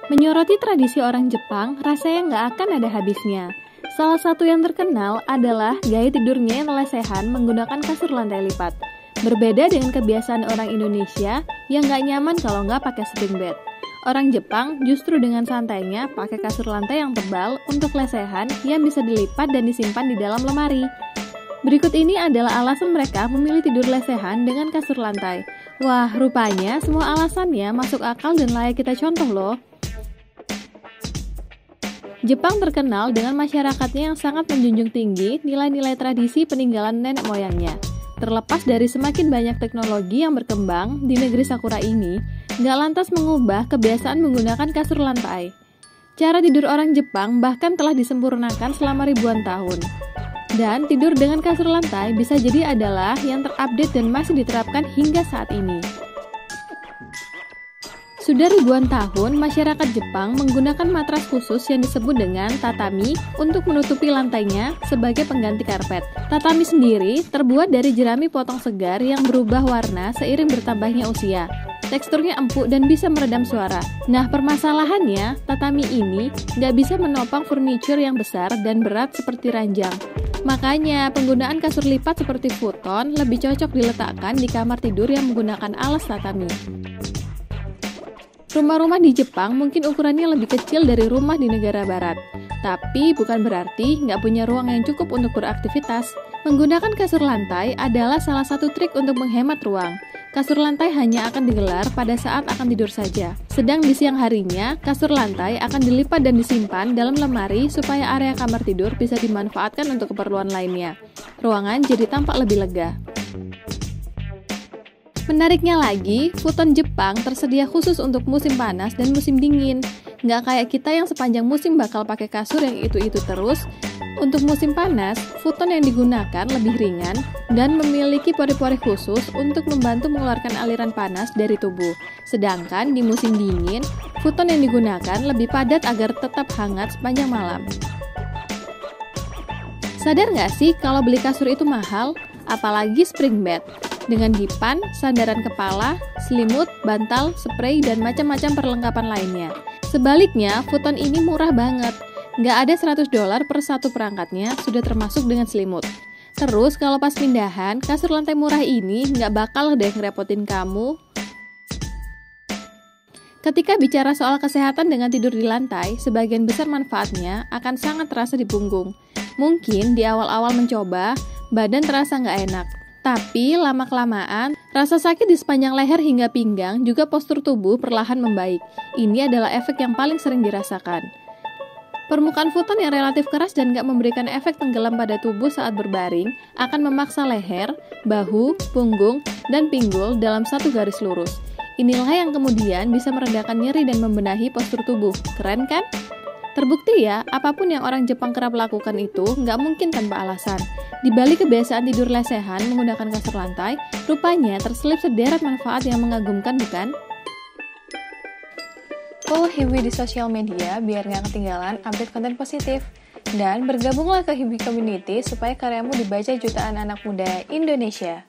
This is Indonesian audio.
Menyoroti tradisi orang Jepang, rasanya nggak akan ada habisnya. Salah satu yang terkenal adalah gaya tidurnya yang lesehan menggunakan kasur lantai lipat. Berbeda dengan kebiasaan orang Indonesia yang nggak nyaman kalau nggak pakai spring bed. Orang Jepang justru dengan santainya pakai kasur lantai yang tebal untuk lesehan yang bisa dilipat dan disimpan di dalam lemari. Berikut ini adalah alasan mereka memilih tidur lesehan dengan kasur lantai. Wah, rupanya semua alasannya masuk akal dan layak kita contoh loh. Jepang terkenal dengan masyarakatnya yang sangat menjunjung tinggi nilai-nilai tradisi peninggalan nenek moyangnya. Terlepas dari semakin banyak teknologi yang berkembang di negeri Sakura ini, nggak lantas mengubah kebiasaan menggunakan kasur lantai. Cara tidur orang Jepang bahkan telah disempurnakan selama ribuan tahun. Dan tidur dengan kasur lantai bisa jadi adalah yang terupdate dan masih diterapkan hingga saat ini. Sudah ribuan tahun, masyarakat Jepang menggunakan matras khusus yang disebut dengan tatami untuk menutupi lantainya sebagai pengganti karpet. Tatami sendiri terbuat dari jerami potong segar yang berubah warna seiring bertambahnya usia. Teksturnya empuk dan bisa meredam suara. Nah, permasalahannya, tatami ini nggak bisa menopang furniture yang besar dan berat seperti ranjang. Makanya, penggunaan kasur lipat seperti futon lebih cocok diletakkan di kamar tidur yang menggunakan alas tatami. Rumah-rumah di Jepang mungkin ukurannya lebih kecil dari rumah di negara barat. Tapi bukan berarti nggak punya ruang yang cukup untuk beraktivitas. Menggunakan kasur lantai adalah salah satu trik untuk menghemat ruang. Kasur lantai hanya akan digelar pada saat akan tidur saja. Sedang di siang harinya, kasur lantai akan dilipat dan disimpan dalam lemari supaya area kamar tidur bisa dimanfaatkan untuk keperluan lainnya. Ruangan jadi tampak lebih lega. Menariknya lagi, futon Jepang tersedia khusus untuk musim panas dan musim dingin. Nggak kayak kita yang sepanjang musim bakal pakai kasur yang itu-itu terus. Untuk musim panas, futon yang digunakan lebih ringan dan memiliki pori-pori khusus untuk membantu mengeluarkan aliran panas dari tubuh. Sedangkan di musim dingin, futon yang digunakan lebih padat agar tetap hangat sepanjang malam. Sadar nggak sih kalau beli kasur itu mahal? Apalagi spring bed. Dengan dipan, sandaran kepala, selimut, bantal, spray, dan macam-macam perlengkapan lainnya. Sebaliknya, futon ini murah banget. Nggak ada $100 per satu perangkatnya, sudah termasuk dengan selimut. Terus, kalau pas pindahan, kasur lantai murah ini nggak bakal deh ngerepotin kamu. Ketika bicara soal kesehatan dengan tidur di lantai, sebagian besar manfaatnya akan sangat terasa di punggung. Mungkin di awal-awal mencoba, badan terasa nggak enak. Tapi lama-kelamaan, rasa sakit di sepanjang leher hingga pinggang juga postur tubuh perlahan membaik. Ini adalah efek yang paling sering dirasakan. Permukaan futon yang relatif keras dan gak memberikan efek tenggelam pada tubuh saat berbaring akan memaksa leher, bahu, punggung, dan pinggul dalam satu garis lurus. Inilah yang kemudian bisa meredakan nyeri dan membenahi postur tubuh. Keren kan? Terbukti ya, apapun yang orang Jepang kerap lakukan itu nggak mungkin tanpa alasan. Di balik kebiasaan tidur lesehan menggunakan kasur lantai, rupanya terselip sederet manfaat yang mengagumkan, bukan? Follow Hibi di sosial media biar nggak ketinggalan update konten positif. Dan bergabunglah ke Hibi Community supaya karyamu dibaca jutaan anak muda Indonesia.